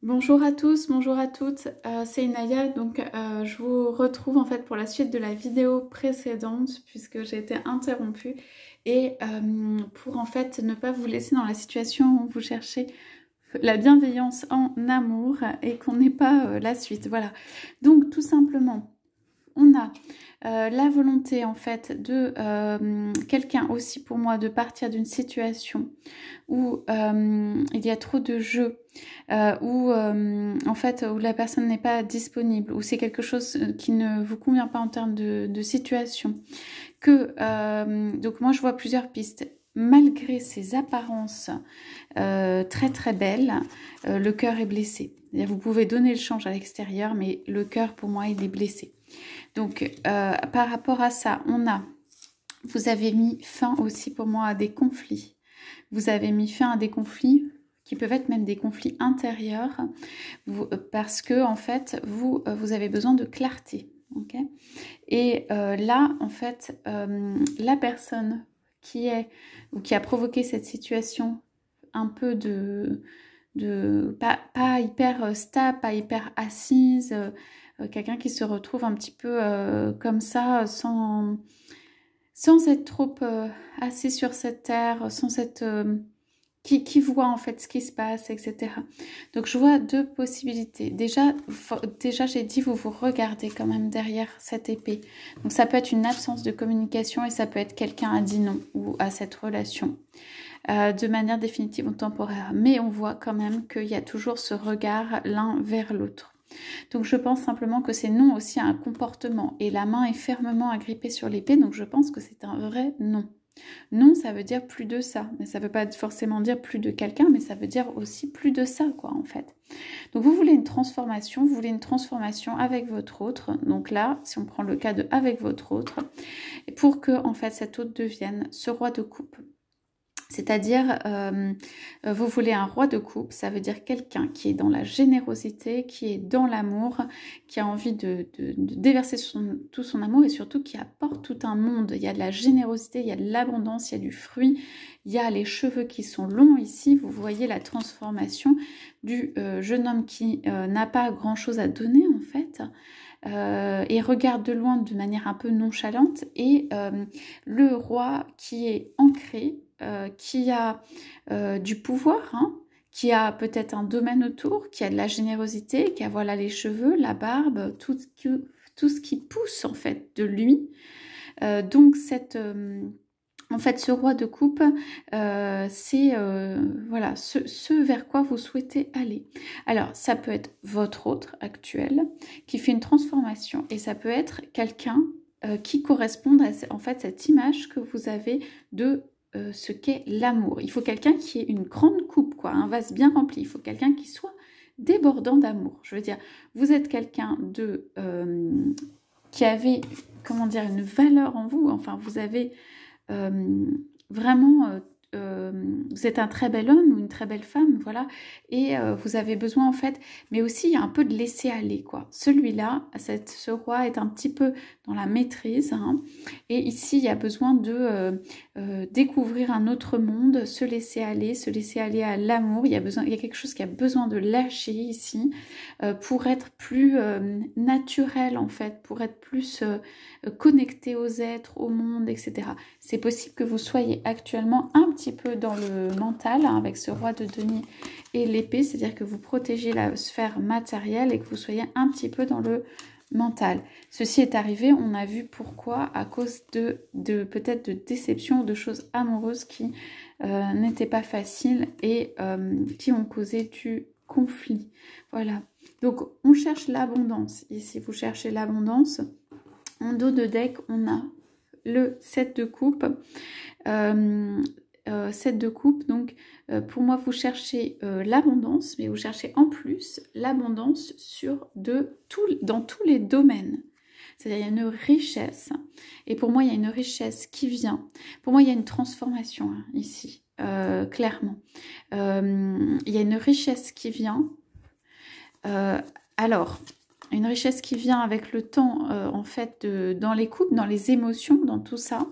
Bonjour à tous, bonjour à toutes, c'est Inaya, donc je vous retrouve en fait pour la suite de la vidéo précédente puisque j'ai été interrompue et pour en fait ne pas vous laisser dans la situation où vous cherchez la bienveillance en amour et qu'on n'ait pas la suite, voilà. Donc tout simplement, on a la volonté en fait de quelqu'un aussi pour moi de partir d'une situation où il y a trop de jeux, où en fait où la personne n'est pas disponible, où c'est quelque chose qui ne vous convient pas en termes de situation, que donc moi je vois plusieurs pistes. Malgré ces apparences très très belles, le cœur est blessé. C'est-à-dire, vous pouvez donner le change à l'extérieur, mais le cœur pour moi il est blessé. Donc par rapport à ça, vous avez mis fin aussi pour moi à des conflits. Vous avez mis fin à des conflits qui peuvent être même des conflits intérieurs, parce que en fait, vous avez besoin de clarté. Okay, et là, en fait, la personne qui est ou qui a provoqué cette situation un peu pas hyper stable, pas hyper assise, quelqu'un qui se retrouve un petit peu comme ça, sans être trop assis sur cette terre, sans être qui voit en fait ce qui se passe, etc. Donc je vois deux possibilités. Déjà j'ai dit, vous regardez quand même derrière cette épée. Donc ça peut être une absence de communication et ça peut être quelqu'un a dit non ou à cette relation. De manière définitive ou temporaire. Mais on voit quand même qu'il y a toujours ce regard l'un vers l'autre. Donc je pense simplement que c'est non aussi à un comportement. Et la main est fermement agrippée sur l'épée, donc je pense que c'est un vrai non. Non, ça veut dire plus de ça. Mais ça ne veut pas forcément dire plus de quelqu'un, mais ça veut dire aussi plus de ça, quoi, en fait. Donc vous voulez une transformation avec votre autre. Donc là, si on prend le cas de avec votre autre, pour que, en fait, cet autre devienne ce roi de coupe. C'est-à-dire, vous voulez un roi de coupe, ça veut dire quelqu'un qui est dans la générosité, qui est dans l'amour, qui a envie de déverser tout son amour et surtout qui apporte tout un monde. Il y a de la générosité, il y a de l'abondance, il y a du fruit, il y a les cheveux qui sont longs ici. Vous voyez la transformation du jeune homme qui n'a pas grand-chose à donner en fait. Et regarde de loin de manière un peu nonchalante, et le roi qui est ancré, qui a du pouvoir, hein, qui a peut-être un domaine autour, qui a de la générosité, qui a voilà les cheveux, la barbe, tout ce qui pousse en fait de lui. Donc en fait, ce roi de coupe, c'est voilà, ce vers quoi vous souhaitez aller. Alors, ça peut être votre autre actuel qui fait une transformation, et ça peut être quelqu'un qui corresponde à en fait, cette image que vous avez de ce qu'est l'amour. Il faut quelqu'un qui ait une grande coupe, quoi, un vase bien rempli. Il faut quelqu'un qui soit débordant d'amour. Je veux dire, vous êtes quelqu'un de qui avait, comment dire, une valeur en vous. Enfin, vous avez vraiment, vous êtes un très bel homme ou une très belle femme, voilà, et vous avez besoin en fait, mais aussi il y a un peu de laisser aller, quoi. Celui-là, ce roi est un petit peu dans la maîtrise, hein, et ici il y a besoin de découvrir un autre monde, se laisser aller à l'amour. Il y a quelque chose qui a besoin de lâcher ici pour être plus naturel en fait, pour être plus connecté aux êtres, au monde, etc. C'est possible que vous soyez actuellement un petit peu dans le mental, hein, avec ce roi de denier et l'épée, c'est-à-dire que vous protégez la sphère matérielle et que vous soyez un petit peu dans le mental. Ceci est arrivé, on a vu pourquoi, à cause de peut-être de déceptions ou de choses amoureuses qui n'étaient pas faciles et qui ont causé du conflit. Voilà. Donc, on cherche l'abondance. Ici, vous cherchez l'abondance. En dos de deck, on a le 7 de coupe. 7 de coupe, donc pour moi, vous cherchez l'abondance, mais vous cherchez en plus l'abondance dans tous les domaines. C'est-à-dire, il y a une richesse. Et pour moi, il y a une richesse qui vient. Pour moi, il y a une transformation, hein, ici, clairement. Il y a une richesse qui vient. Alors, une richesse qui vient avec le temps, en fait, dans les couples, dans les émotions, dans tout ça.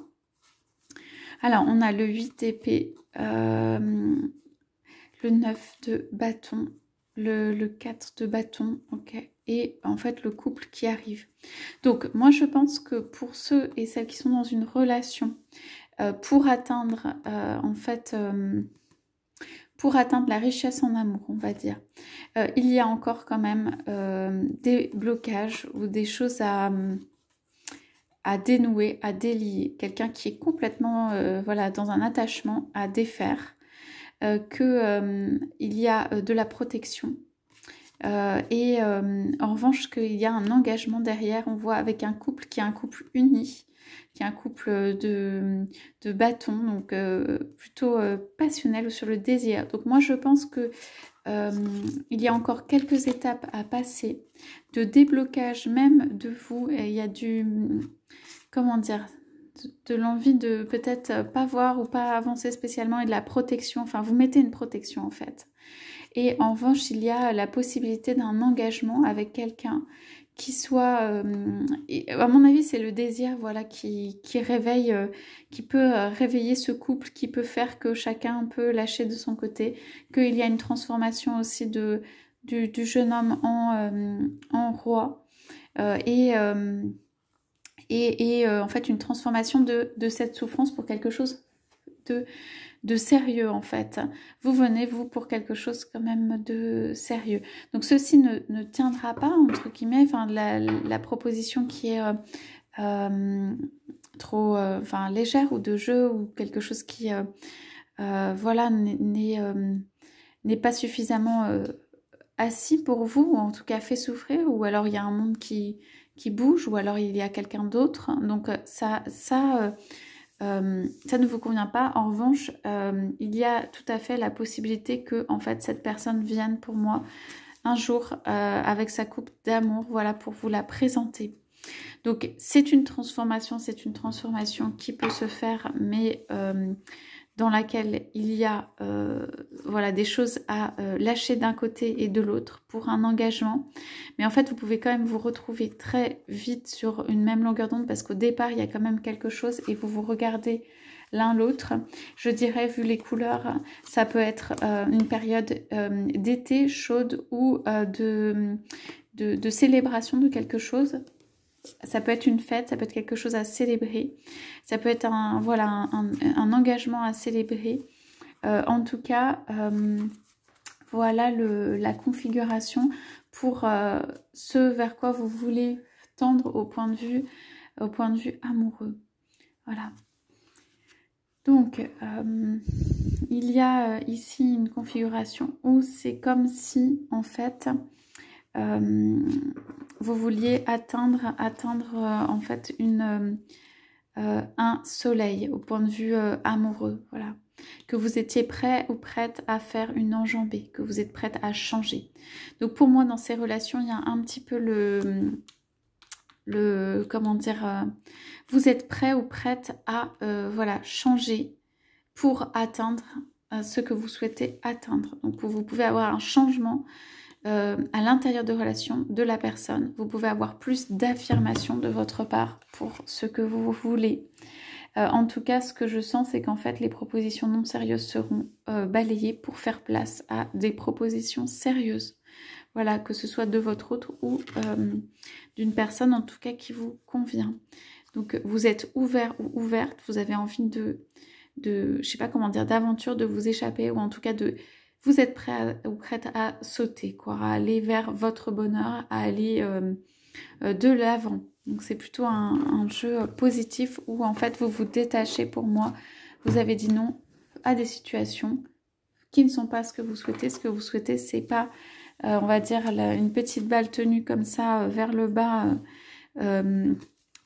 Alors, on a le 8 d'épée, le 9 de bâton, le 4 de bâton, ok, et en fait le couple qui arrive. Donc moi je pense que pour ceux et celles qui sont dans une relation, pour atteindre en fait pour atteindre la richesse en amour, on va dire, il y a encore quand même des blocages ou des choses à dénouer, à délier. Quelqu'un qui est complètement voilà, dans un attachement à défaire, qu'il y a de la protection. Et en revanche, qu'il y a un engagement derrière, on voit avec un couple qui est un couple uni, qui est un couple de bâtons, donc plutôt passionnel ou sur le désir. Donc moi je pense que il y a encore quelques étapes à passer, de déblocage même de vous, et il y a du, comment dire, de l'envie de peut-être pas voir ou pas avancer spécialement, et de la protection, enfin vous mettez une protection en fait. Et en revanche, il y a la possibilité d'un engagement avec quelqu'un qui soit... à mon avis, c'est le désir voilà, qui réveille, qui peut réveiller ce couple, qui peut faire que chacun peut lâcher de son côté, qu'il y a une transformation aussi du jeune homme en roi. En fait, une transformation de cette souffrance pour quelque chose de sérieux en fait. Vous venez, vous, pour quelque chose quand même de sérieux. Donc ceci ne tiendra pas, entre guillemets, enfin la proposition qui est trop enfin légère ou de jeu ou quelque chose qui voilà n'est pas suffisamment assis pour vous, ou en tout cas fait souffrir, ou alors il y a un monde qui bouge, ou alors il y a quelqu'un d'autre. Donc ça ne vous convient pas. En revanche, il y a tout à fait la possibilité que en fait cette personne vienne pour moi un jour avec sa coupe d'amour, voilà, pour vous la présenter. Donc c'est une transformation qui peut se faire, mais dans laquelle il y a voilà, des choses à lâcher d'un côté et de l'autre pour un engagement. Mais en fait, vous pouvez quand même vous retrouver très vite sur une même longueur d'onde, parce qu'au départ, il y a quand même quelque chose et vous vous regardez l'un l'autre. Je dirais, vu les couleurs, ça peut être une période d'été chaude ou de célébration de quelque chose. Ça peut être une fête, ça peut être quelque chose à célébrer, ça peut être voilà, un engagement à célébrer. En tout cas, voilà la configuration pour ce vers quoi vous voulez tendre au point de vue amoureux. Voilà. Donc, il y a ici une configuration où c'est comme si, en fait, vous vouliez atteindre en fait un soleil au point de vue amoureux, voilà. Que vous étiez prêt ou prête à faire une enjambée, que vous êtes prête à changer. Donc pour moi, dans ces relations, il y a un petit peu comment dire, vous êtes prêt ou prête à voilà, changer pour atteindre ce que vous souhaitez atteindre. Donc vous pouvez avoir un changement à l'intérieur de relations de la personne. Vous pouvez avoir plus d'affirmation de votre part pour ce que vous voulez. En tout cas, ce que je sens, c'est qu'en fait, les propositions non sérieuses seront balayées pour faire place à des propositions sérieuses. Voilà, que ce soit de votre autre ou d'une personne, en tout cas, qui vous convient. Donc, vous êtes ouvert ou ouverte, vous avez envie je sais pas comment dire, d'aventure, de vous échapper, ou en tout cas vous êtes prêt ou prête à sauter, quoi, à aller vers votre bonheur, à aller de l'avant. Donc c'est plutôt un jeu positif où en fait vous vous détachez. Pour moi, vous avez dit non à des situations qui ne sont pas ce que vous souhaitez. Ce que vous souhaitez, c'est pas, on va dire, une petite balle tenue comme ça vers le bas.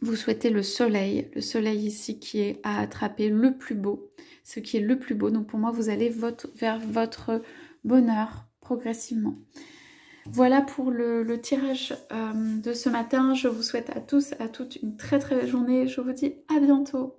Vous souhaitez le soleil ici qui est à attraper, le plus beau, ce qui est le plus beau. Donc pour moi, vous allez vers votre bonheur progressivement. Voilà pour le tirage de ce matin. Je vous souhaite à tous, à toutes une très très belle journée. Je vous dis à bientôt.